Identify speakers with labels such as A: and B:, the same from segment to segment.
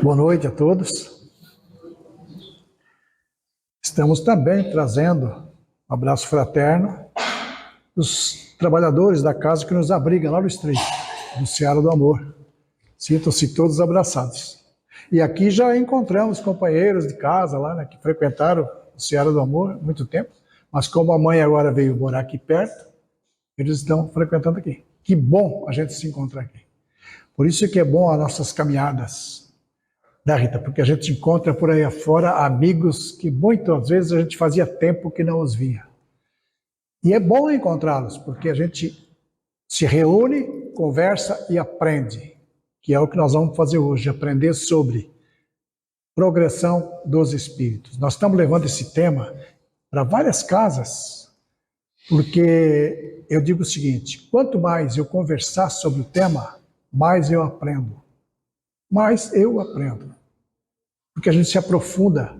A: Boa noite a todos. Estamos também trazendo um abraço fraterno dos trabalhadores da casa que nos abrigam lá no Estreito, do Seara do Amor. Sintam-se todos abraçados. E aqui já encontramos companheiros de casa lá, né, que frequentaram o Seara do Amor há muito tempo, mas como a mãe agora veio morar aqui perto, eles estão frequentando aqui. Que bom a gente se encontrar aqui. Por isso que é bom as nossas caminhadas, né, Rita? Porque a gente encontra por aí afora amigos que muitas vezes a gente fazia tempo que não os via. E é bom encontrá-los, porque a gente se reúne, conversa e aprende, que é o que nós vamos fazer hoje, aprender sobre progressão dos espíritos. Nós estamos levando esse tema para várias casas, porque eu digo o seguinte: quanto mais eu conversar sobre o tema, mais eu aprendo. Mais eu aprendo. Porque a gente se aprofunda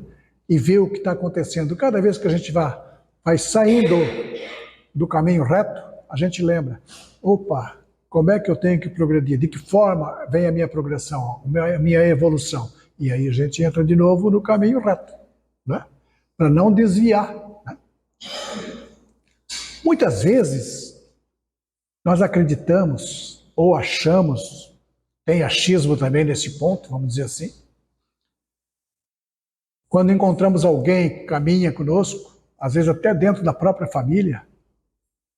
A: e vê o que está acontecendo. Cada vez que a gente vai saindo do caminho reto, a gente lembra: opa, como é que eu tenho que progredir? De que forma vem a minha progressão, a minha evolução? E aí a gente entra de novo no caminho reto, né? Para não desviar. Né? Muitas vezes nós acreditamos ou achamos, tem achismo também nesse ponto, vamos dizer assim, quando encontramos alguém que caminha conosco, às vezes até dentro da própria família,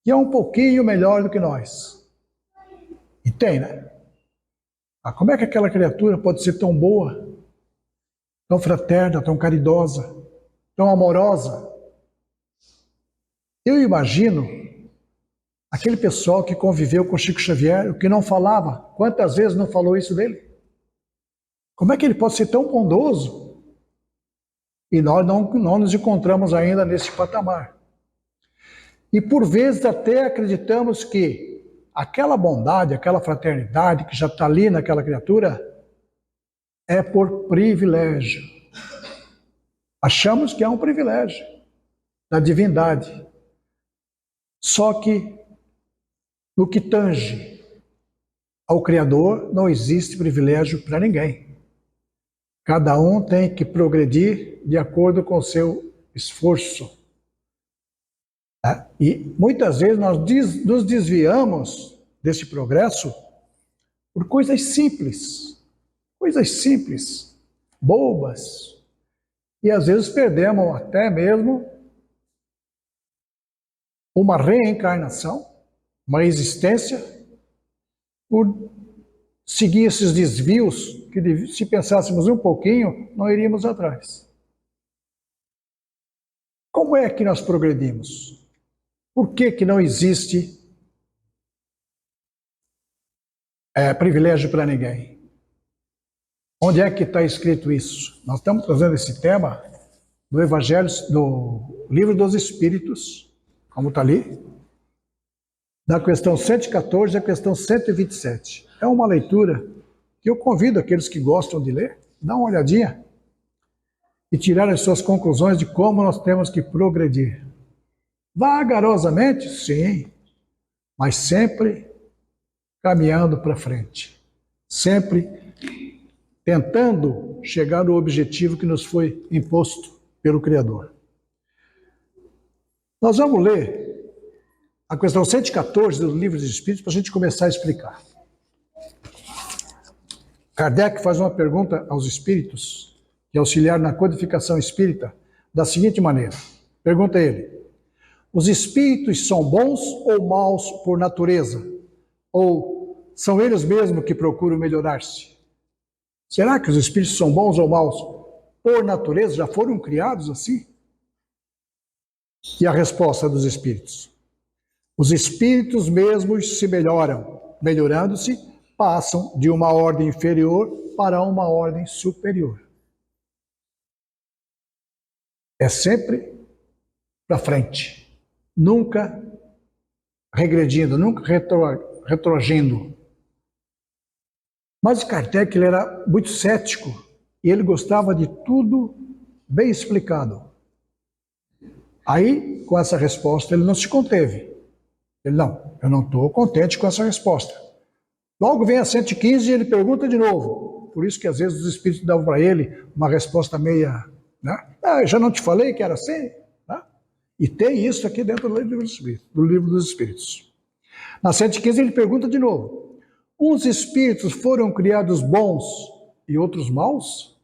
A: que é um pouquinho melhor do que nós. E tem, né? Ah, como é que aquela criatura pode ser tão boa, tão fraterna, tão caridosa, tão amorosa? Eu imagino aquele pessoal que conviveu com Chico Xavier, o que não falava, quantas vezes não falou isso dele? Como é que ele pode ser tão bondoso? E nós não nos encontramos ainda nesse patamar. E por vezes até acreditamos que aquela bondade, aquela fraternidade que já está ali naquela criatura é por privilégio. Achamos que é um privilégio da divindade. Só que no que tange ao Criador não existe privilégio para ninguém. Cada um tem que progredir de acordo com o seu esforço. E muitas vezes nós nos desviamos desse progresso por coisas simples, bobas, e às vezes perdemos até mesmo uma reencarnação, uma existência, por seguir esses desvios que, se pensássemos um pouquinho, não iríamos atrás. Como é que nós progredimos? Por que não existe privilégio para ninguém? Onde é que está escrito isso? Nós estamos trazendo esse tema do Evangelho, do Livro dos Espíritos, como está ali, da questão 114 à questão 127. É uma leitura que eu convido aqueles que gostam de ler, dá uma olhadinha e tirar as suas conclusões de como nós temos que progredir. Vagarosamente, sim, mas sempre caminhando para frente, sempre tentando chegar no objetivo que nos foi imposto pelo Criador. Nós vamos ler a questão 114 do Livro dos Espíritos para a gente começar a explicar. Kardec faz uma pergunta aos espíritos que auxiliaram na codificação espírita da seguinte maneira. Pergunta ele: os espíritos são bons ou maus por natureza? Ou são eles mesmos que procuram melhorar-se? Será que os espíritos são bons ou maus por natureza? Já foram criados assim? E a resposta dos espíritos: os espíritos mesmos se melhoram. Melhorando-se, passam de uma ordem inferior para uma ordem superior. É sempre para frente. Nunca regredindo, nunca retroagindo. Mas Kardec ele era muito cético e ele gostava de tudo bem explicado. Aí, com essa resposta, ele não se conteve. Ele, não, eu não estou contente com essa resposta. Logo vem a 115 e ele pergunta de novo: por isso que às vezes os espíritos davam para ele uma resposta meia, né? Ah, eu já não te falei que era assim? Né? E tem isso aqui dentro do livro dos Espíritos. Na 115 ele pergunta de novo: uns espíritos foram criados bons e outros maus?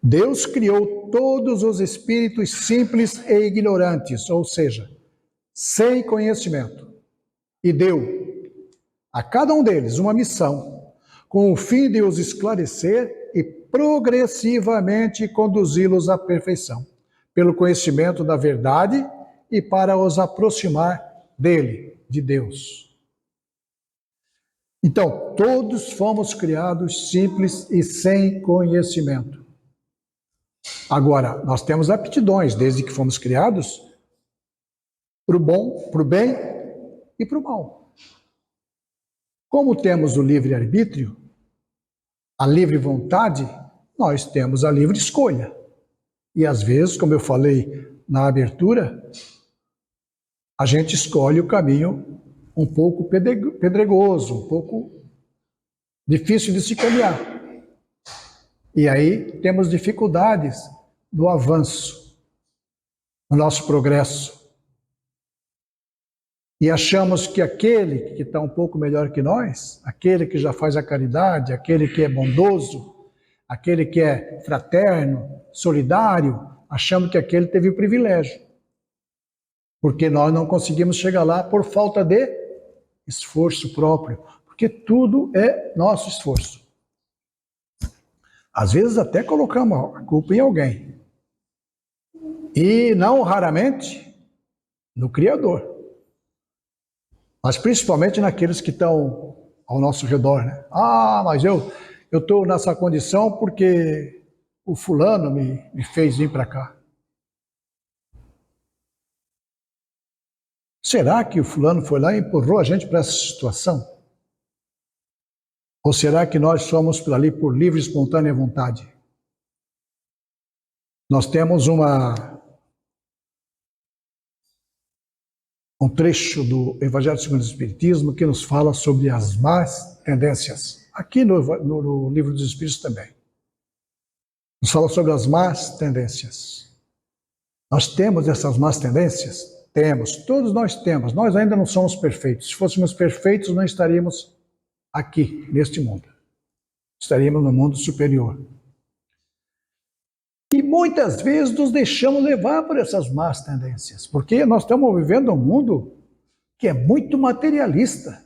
A: Deus criou todos os espíritos simples e ignorantes, ou seja, sem conhecimento, e deu a cada um deles uma missão, com o fim de os esclarecer e progressivamente conduzi-los à perfeição, pelo conhecimento da verdade e para os aproximar dele, de Deus. Então, todos fomos criados simples e sem conhecimento. Agora, nós temos aptidões, desde que fomos criados, para o bom, para o bem e para o mal. Como temos o livre-arbítrio, a livre vontade, nós temos a livre escolha. E às vezes, como eu falei na abertura, a gente escolhe o caminho um pouco pedregoso, um pouco difícil de se caminhar. E aí temos dificuldades no avanço, no nosso progresso. E achamos que aquele que está um pouco melhor que nós, aquele que já faz a caridade, aquele que é bondoso, aquele que é fraterno, solidário, achamos que aquele teve o privilégio. Porque nós não conseguimos chegar lá por falta de esforço próprio, porque tudo é nosso esforço. Às vezes até colocamos a culpa em alguém. E não raramente no Criador. Mas principalmente naqueles que estão ao nosso redor, né? Ah, mas eu estou nessa condição porque o fulano me fez vir para cá. Será que o fulano foi lá e empurrou a gente para essa situação? Ou será que nós somos por ali por livre e espontânea vontade? Nós temos um trecho do Evangelho segundo o Espiritismo que nos fala sobre as más tendências. Aqui no Livro dos Espíritos também. Nos fala sobre as más tendências. Nós temos essas más tendências? Temos, todos nós temos. Nós ainda não somos perfeitos. Se fôssemos perfeitos, não estaríamos aqui, neste mundo. Estaríamos no mundo superior. E muitas vezes nos deixamos levar por essas más tendências, porque nós estamos vivendo um mundo que é muito materialista.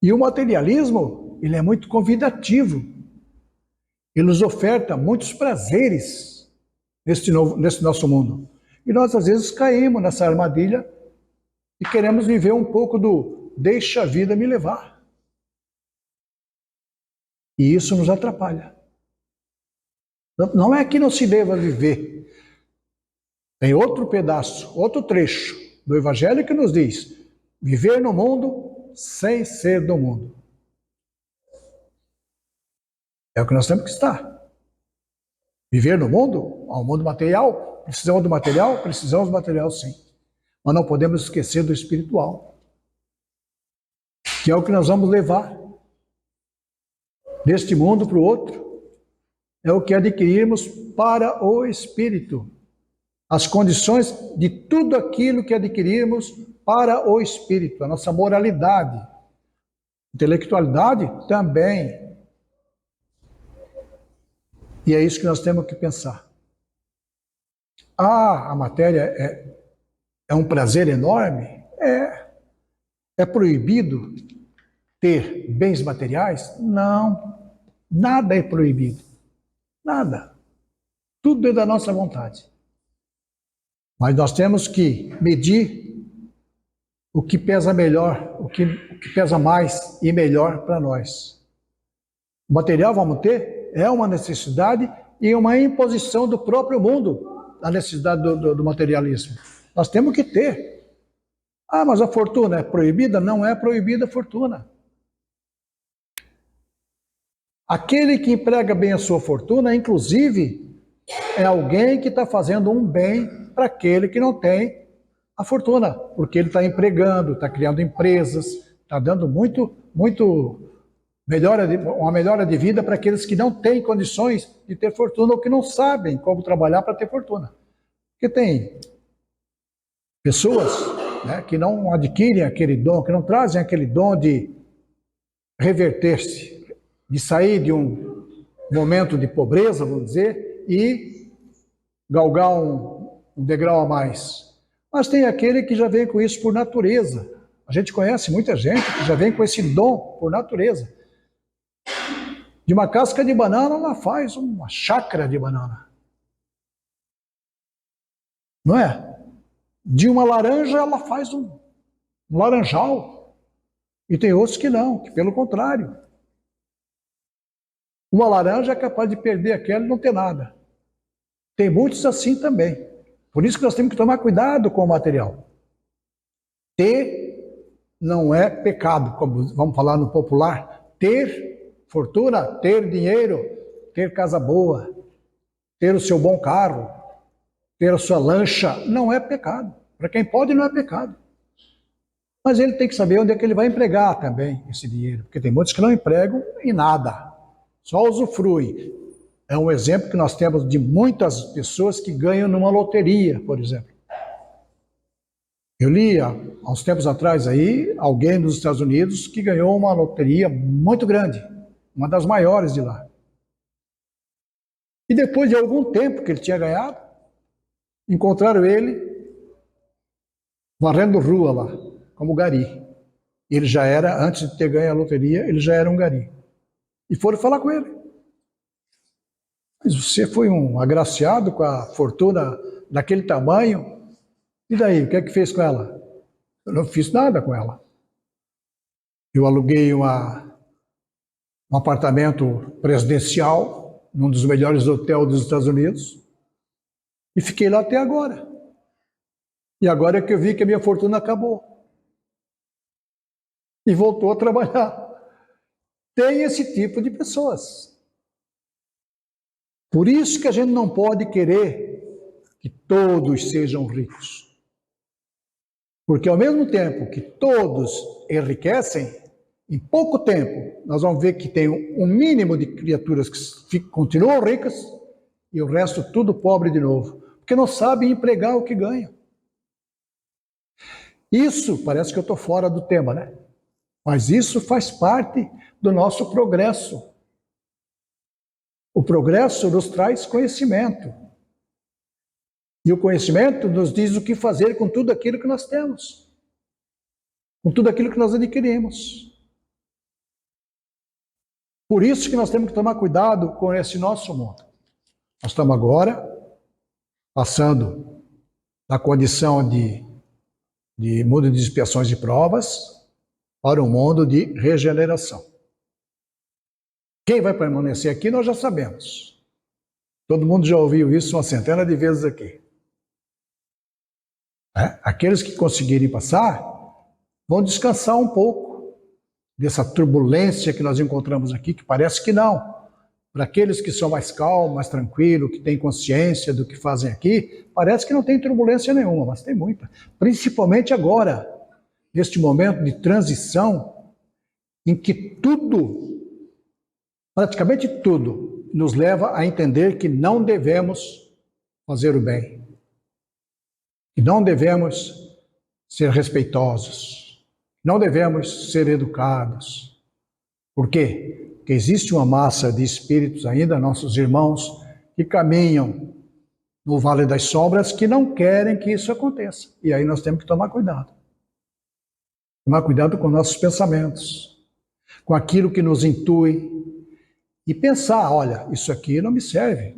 A: E o materialismo, ele é muito convidativo. Ele nos oferta muitos prazeres nesse nosso mundo. E nós, às vezes, caímos nessa armadilha e queremos viver um pouco do deixa a vida me levar. E isso nos atrapalha. Não é que não se deva viver. Tem outro pedaço, outro trecho do Evangelho que nos diz: viver no mundo sem ser do mundo. É o que nós temos que estar. Viver no mundo, ao mundo material, precisamos do material sim. Mas não podemos esquecer do espiritual, que é o que nós vamos levar deste mundo para o outro. É o que adquirirmos para o espírito. As condições de tudo aquilo que adquirirmos para o espírito, a nossa moralidade, intelectualidade também. E é isso que nós temos que pensar. Ah, a matéria é um prazer enorme? É proibido ter bens materiais? Não, nada é proibido. Nada. Tudo é da nossa vontade. Mas nós temos que medir o que pesa melhor, o que pesa mais e melhor para nós. O material, vamos ter, é uma necessidade e uma imposição do próprio mundo, a necessidade do materialismo. Nós temos que ter. Ah, mas a fortuna é proibida? Não é proibida a fortuna. Aquele que emprega bem a sua fortuna, inclusive, é alguém que está fazendo um bem para aquele que não tem a fortuna, porque ele está empregando, está criando empresas, Está dando uma melhora de vida para aqueles que não têm condições de ter fortuna ou que não sabem como trabalhar para ter fortuna. Porque tem pessoas, né, que não adquirem aquele dom, que não trazem aquele dom de reverter-se, de sair de um momento de pobreza, vamos dizer, e galgar um degrau a mais. Mas tem aquele que já vem com isso por natureza. A gente conhece muita gente que já vem com esse dom por natureza. De uma casca de banana, ela faz uma chácara de banana. Não é? De uma laranja, ela faz um laranjal. E tem outros que não, que pelo contrário. Uma laranja é capaz de perder aquela e não ter nada. Tem muitos assim também. Por isso que nós temos que tomar cuidado com o material. Ter não é pecado, como vamos falar no popular. Ter fortuna, ter dinheiro, ter casa boa, ter o seu bom carro, ter a sua lancha, não é pecado. Para quem pode, não é pecado. Mas ele tem que saber onde é que ele vai empregar também esse dinheiro, porque tem muitos que não empregam em nada, só usufrui. É um exemplo que nós temos de muitas pessoas que ganham numa loteria, por exemplo. Eu li há uns tempos atrás aí, alguém nos Estados Unidos que ganhou uma loteria muito grande, uma das maiores de lá. E depois de algum tempo que ele tinha ganhado, encontraram ele varrendo rua lá, como gari. Ele já era, antes de ter ganho a loteria, ele já era um gari. E foram falar com ele. Mas você foi um agraciado com a fortuna daquele tamanho? E daí, o que é que fez com ela? Eu não fiz nada com ela. Eu aluguei um apartamento presidencial num dos melhores hotéis dos Estados Unidos e fiquei lá até agora. E agora é que eu vi que a minha fortuna acabou. E voltou a trabalhar. Tem esse tipo de pessoas. Por isso que a gente não pode querer que todos sejam ricos. Porque ao mesmo tempo que todos enriquecem, em pouco tempo nós vamos ver que tem um mínimo de criaturas que continuam ricas e o resto tudo pobre de novo. Porque não sabem empregar o que ganham. Isso, parece que eu estou fora do tema, né? Mas isso faz parte do nosso progresso. O progresso nos traz conhecimento. E o conhecimento nos diz o que fazer com tudo aquilo que nós temos. Com tudo aquilo que nós adquirimos. Por isso que nós temos que tomar cuidado com esse nosso mundo. Nós estamos agora passando da condição de mundo de expiações e provas para um mundo de regeneração. Quem vai permanecer aqui nós já sabemos. Todo mundo já ouviu isso uma centena de vezes aqui. Aqueles que conseguirem passar vão descansar um pouco dessa turbulência que nós encontramos aqui, que parece que não. Para aqueles que são mais calmos, mais tranquilos, que têm consciência do que fazem aqui, parece que não tem turbulência nenhuma, mas tem muita. Principalmente agora, neste momento de transição, em que tudo, praticamente tudo, nos leva a entender que não devemos fazer o bem. Que não devemos ser respeitosos. Não devemos ser educados. Por quê? Porque existe uma massa de espíritos ainda, nossos irmãos, que caminham no Vale das Sombras, que não querem que isso aconteça. E aí nós temos que tomar cuidado. Tomar cuidado com nossos pensamentos, com aquilo que nos intui, e pensar, olha, isso aqui não me serve,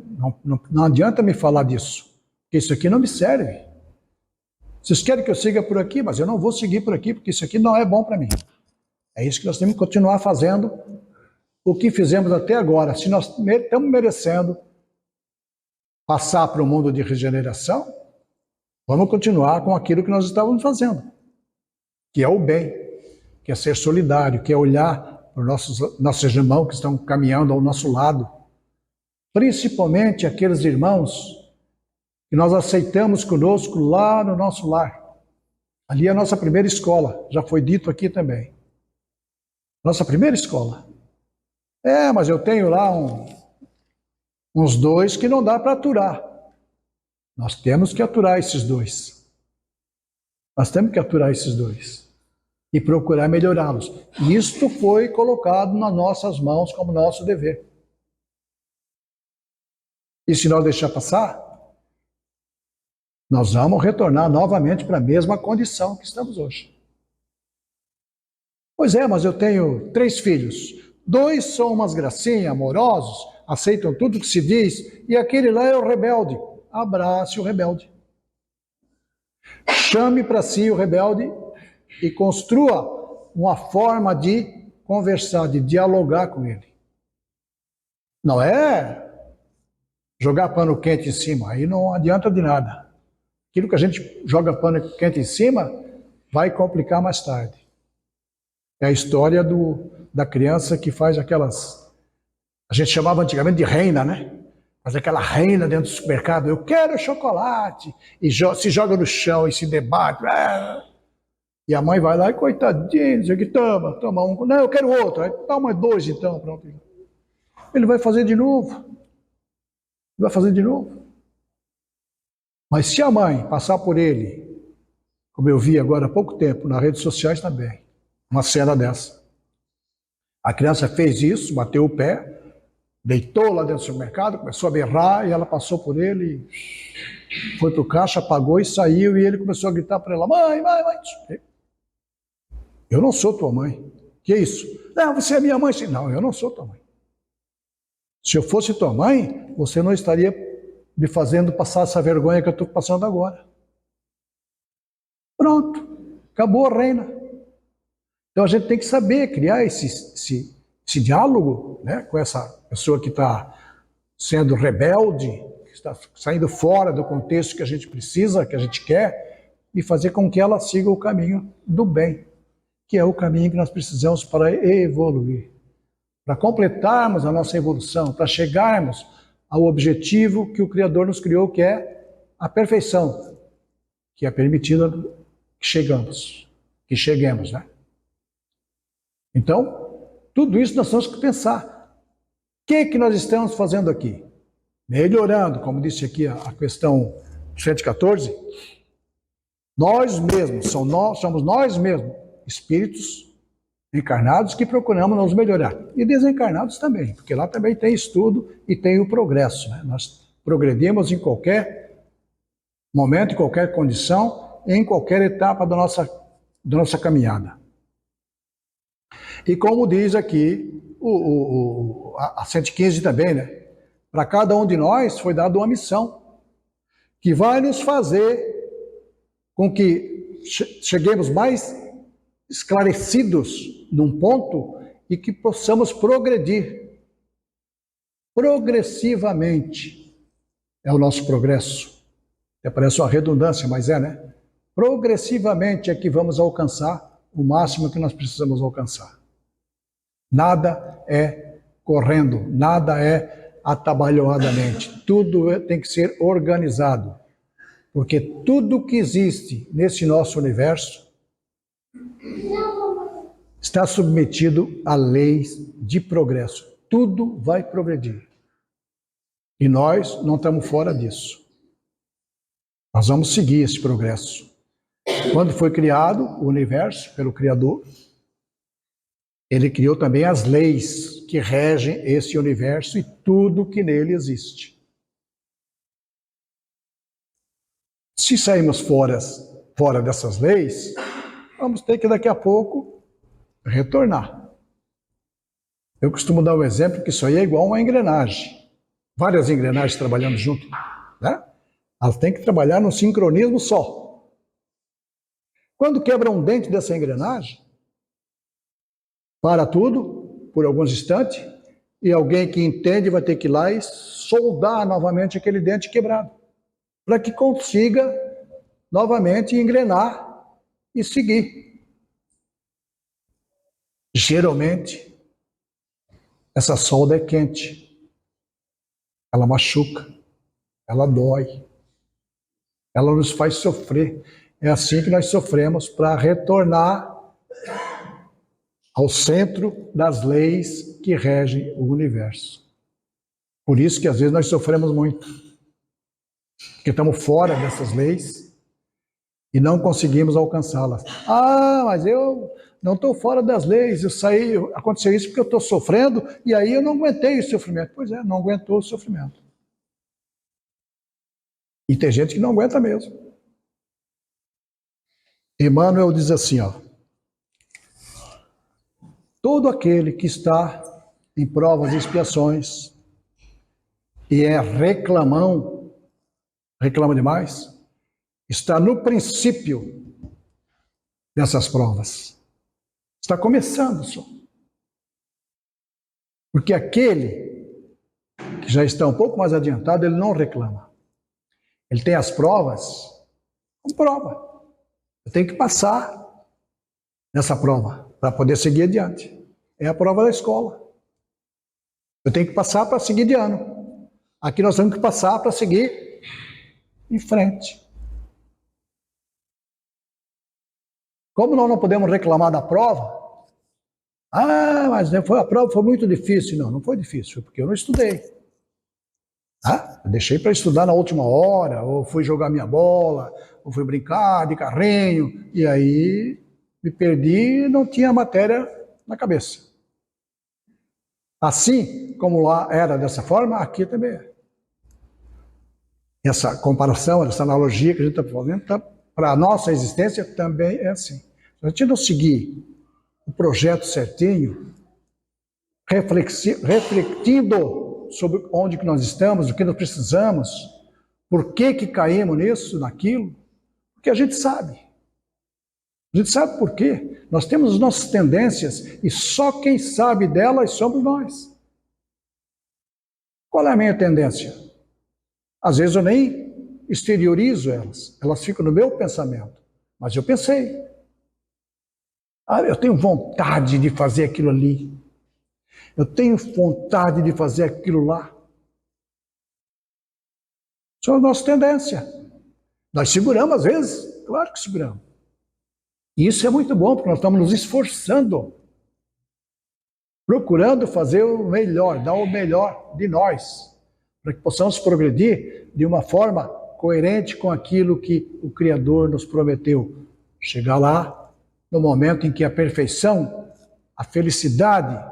A: não adianta me falar disso, porque isso aqui não me serve. Vocês querem que eu siga por aqui, mas eu não vou seguir por aqui, porque isso aqui não é bom para mim. É isso que nós temos que continuar fazendo, o que fizemos até agora. Se nós estamos merecendo passar para o mundo de regeneração, vamos continuar com aquilo que nós estávamos fazendo, que é o bem, que é ser solidário, que é olhar para os nossos irmãos que estão caminhando ao nosso lado, principalmente aqueles irmãos que nós aceitamos conosco lá no nosso lar. Ali é a nossa primeira escola, já foi dito aqui também. Nossa primeira escola. Mas eu tenho lá uns dois que não dá para aturar. Nós temos que aturar esses dois. Nós temos que aturar esses dois. E procurar melhorá-los. Isto foi colocado nas nossas mãos como nosso dever. E se nós deixar passar, nós vamos retornar novamente para a mesma condição que estamos hoje. Pois é, mas eu tenho 3 filhos. 2 são umas gracinhas, amorosos, aceitam tudo que se diz, e aquele lá é o rebelde. Abrace o rebelde. Chame para si o rebelde e construa uma forma de conversar, de dialogar com ele. Não é jogar pano quente em cima, aí não adianta de nada. Aquilo que a gente joga pano quente em cima vai complicar mais tarde. É a história da criança que faz aquelas... A gente chamava antigamente de reina, né? Faz aquela reina dentro do supermercado. Eu quero chocolate. E se joga no chão e se debate. E a mãe vai lá e coitadinho, diz que toma um. Não, eu quero outro. Aí, toma 2 então, pronto. Ele vai fazer de novo. Vai fazer de novo. Mas se a mãe passar por ele, como eu vi agora há pouco tempo, nas redes sociais também, uma cena dessa. A criança fez isso, bateu o pé, deitou lá dentro do supermercado, começou a berrar, e ela passou por ele, foi para o caixa, apagou e saiu, e ele começou a gritar para ela, mãe. Eu não sou tua mãe. Que é isso? Não, você é minha mãe. Não, eu não sou tua mãe. Se eu fosse tua mãe, você não estaria me fazendo passar essa vergonha que eu estou passando agora. Pronto, acabou a reina. Então a gente tem que saber criar esse diálogo, né, com essa pessoa que está sendo rebelde, que está saindo fora do contexto que a gente precisa, que a gente quer, e fazer com que ela siga o caminho do bem, que é o caminho que nós precisamos para evoluir. Para completarmos a nossa evolução, para chegarmos ao objetivo que o Criador nos criou, que é a perfeição, que é permitida que cheguemos, né? Então, tudo isso nós temos que pensar. O que nós estamos fazendo aqui? Melhorando, como disse aqui a questão 114, nós mesmos, somos nós mesmos, espíritos encarnados que procuramos nos melhorar. E desencarnados também, porque lá também tem estudo e tem o progresso, né? Nós progredimos em qualquer momento, em qualquer condição, em qualquer etapa da nossa caminhada. E como diz aqui a 115 também, né? Para cada um de nós foi dada uma missão que vai nos fazer com que cheguemos mais esclarecidos num ponto e que possamos progredir. Progressivamente é o nosso progresso. Até parece uma redundância, mas né? Progressivamente é que vamos alcançar o máximo que nós precisamos alcançar. Nada é correndo, nada é atabalhoadamente. Tudo tem que ser organizado. Porque tudo que existe nesse nosso universo está submetido a leis de progresso. Tudo vai progredir. E nós não estamos fora disso. Nós vamos seguir esse progresso. Quando foi criado o universo pelo Criador, ele criou também as leis que regem esse universo e tudo que nele existe. Se sairmos fora dessas leis, vamos ter que daqui a pouco retornar. Eu costumo dar um exemplo que isso aí é igual uma engrenagem. Várias engrenagens trabalhando junto, né? Elas têm que trabalhar num sincronismo só. Quando quebra um dente dessa engrenagem, para tudo, por alguns instantes, e alguém que entende vai ter que ir lá e soldar novamente aquele dente quebrado, para que consiga novamente engrenar e seguir. Geralmente, essa solda é quente, ela machuca, ela dói, ela nos faz sofrer. É assim que nós sofremos para retornar ao centro das leis que regem o universo. Por isso que às vezes nós sofremos muito, porque estamos fora dessas leis e não conseguimos alcançá-las. Ah, mas eu não estou fora das leis, aconteceu isso porque eu estou sofrendo e aí eu não aguentei o sofrimento. Pois é, não aguentou o sofrimento. E tem gente que não aguenta mesmo. Emmanuel diz assim, ó: todo aquele que está em provas e expiações e é reclamão, reclama demais, está no princípio dessas provas. Está começando só. Porque aquele que já está um pouco mais adiantado, ele não reclama. Ele tem as provas, como prova. Eu tenho que passar nessa prova para poder seguir adiante. É a prova da escola. Eu tenho que passar para seguir de ano. Aqui nós temos que passar para seguir em frente. Como nós não podemos reclamar da prova, mas a prova foi muito difícil. Não, não foi difícil, porque eu não estudei. Eu deixei para estudar na última hora, ou fui jogar minha bola, ou fui brincar de carrinho, e aí me perdi e não tinha matéria na cabeça. Assim como lá era dessa forma, aqui também é. Essa comparação, essa analogia que a gente está fazendo, para a nossa existência também é assim. Se a gente não seguir o projeto certinho, refletindo sobre onde que nós estamos, o que nós precisamos, por que caímos nisso, naquilo, porque a gente sabe. A gente sabe por quê. Nós temos as nossas tendências e só quem sabe delas somos nós. Qual é a minha tendência? Às vezes eu nem exteriorizo elas ficam no meu pensamento, mas eu pensei. Eu tenho vontade de fazer aquilo ali. Eu tenho vontade de fazer aquilo lá. Isso é a nossa tendência. Nós seguramos às vezes, claro que seguramos. E isso é muito bom, porque nós estamos nos esforçando, procurando fazer o melhor, dar o melhor de nós, para que possamos progredir de uma forma coerente com aquilo que o Criador nos prometeu. Chegar lá, no momento em que a perfeição, a felicidade,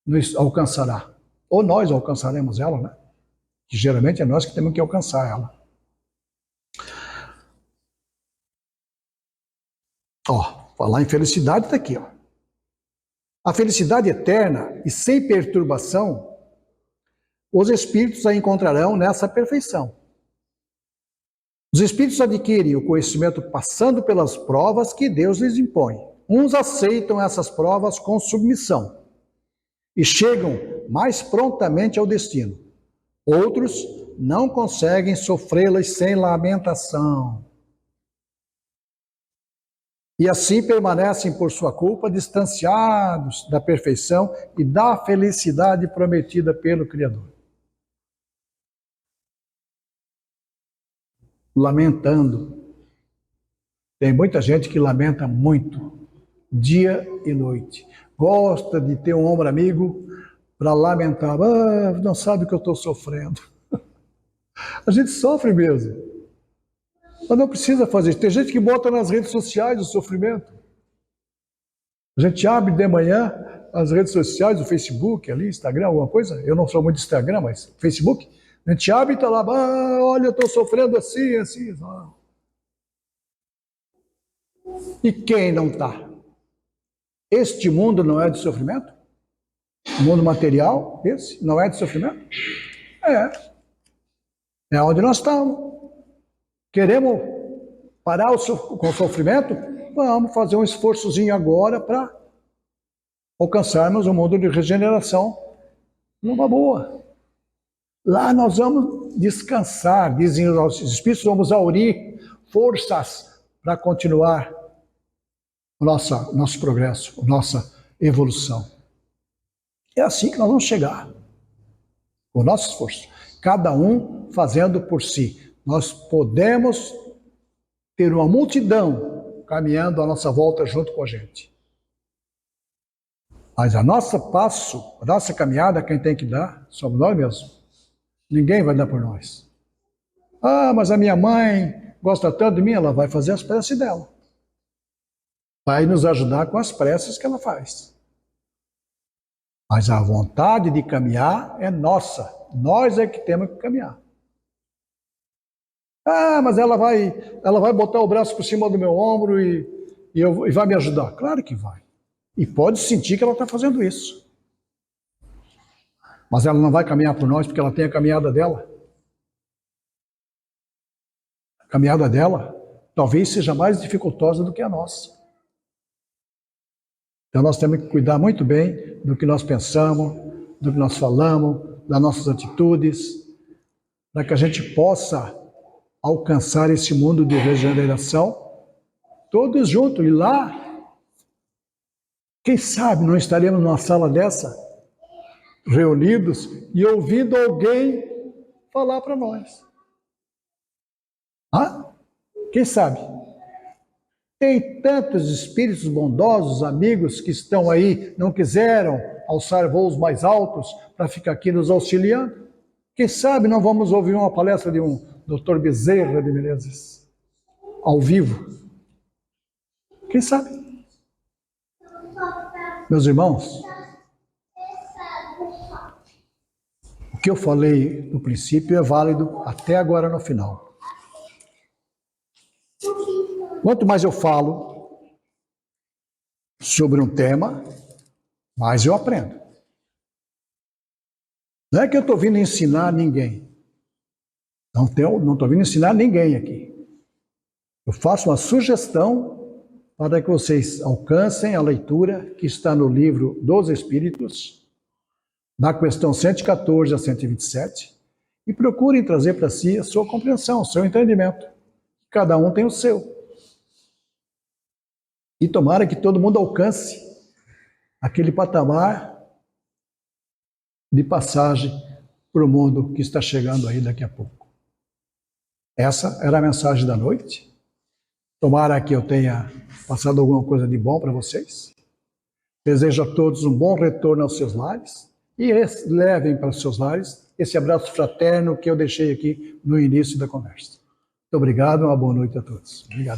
A: nos alcançará. Ou nós alcançaremos ela, né? Que geralmente é nós que temos que alcançar ela. Falar em felicidade está aqui, A felicidade eterna e sem perturbação, os espíritos a encontrarão nessa perfeição. Os espíritos adquirem o conhecimento passando pelas provas que Deus lhes impõe. Uns aceitam essas provas com submissão e chegam mais prontamente ao destino. Outros não conseguem sofrê-las sem lamentação. E assim permanecem por sua culpa distanciados da perfeição e da felicidade prometida pelo Criador. Lamentando. Tem muita gente que lamenta muito, dia e noite. Gosta de ter um ombro amigo para lamentar. Não sabe o que eu estou sofrendo. A gente sofre mesmo. Mas não precisa fazer isso. Tem gente que bota nas redes sociais o sofrimento. A gente abre de manhã as redes sociais, o Facebook, ali, Instagram, alguma coisa. Eu não sou muito de Instagram, mas Facebook. A gente abre e está lá, olha, eu estou sofrendo assim, assim. E quem não está? Este mundo não é de sofrimento? O mundo material, esse, não é de sofrimento? É onde nós estamos. Queremos parar com o sofrimento? Vamos fazer um esforçozinho agora para alcançarmos um mundo de regeneração numa boa. Lá nós vamos descansar, dizem os espíritos, vamos aurir forças para continuar o nosso progresso, a nossa evolução. É assim que nós vamos chegar, com o nosso esforço. Cada um fazendo por si. Nós podemos ter uma multidão caminhando à nossa volta junto com a gente. Mas a nossa passo, a nossa caminhada, quem tem que dar somos nós mesmos. Ninguém vai dar por nós. Ah, mas a minha mãe gosta tanto de mim, ela vai fazer as preces dela. Vai nos ajudar com as preces que ela faz. Mas a vontade de caminhar é nossa. Nós é que temos que caminhar. Ah, mas ela vai botar o braço por cima do meu ombro e vai me ajudar. Claro que vai. E pode sentir que ela está fazendo isso. Mas ela não vai caminhar por nós porque ela tem a caminhada dela. A caminhada dela talvez seja mais dificultosa do que a nossa. Então nós temos que cuidar muito bem do que nós pensamos, do que nós falamos, das nossas atitudes, para que a gente possa alcançar esse mundo de regeneração, todos juntos. E lá, quem sabe não estaremos numa sala dessa, reunidos e ouvindo alguém falar para nós. Ah? Quem sabe? Tem tantos espíritos bondosos, amigos que estão aí, não quiseram alçar voos mais altos para ficar aqui nos auxiliando. Quem sabe não vamos ouvir uma palestra de um Dr. Bezerra de Menezes, ao vivo. Quem sabe? Meus irmãos, o que eu falei no princípio é válido até agora no final. Quanto mais eu falo sobre um tema, mais eu aprendo. Não é que eu estou vindo ensinar ninguém. Não estou vindo ensinar ninguém aqui. Eu faço uma sugestão para que vocês alcancem a leitura que está no livro dos Espíritos, da questão 114 a 127, e procurem trazer para si a sua compreensão, o seu entendimento. Cada um tem o seu. E tomara que todo mundo alcance aquele patamar de passagem para o mundo que está chegando aí daqui a pouco. Essa era a mensagem da noite. Tomara que eu tenha passado alguma coisa de bom para vocês. Desejo a todos um bom retorno aos seus lares e levem para os seus lares esse abraço fraterno que eu deixei aqui no início da conversa. Muito obrigado, uma boa noite a todos. Obrigado.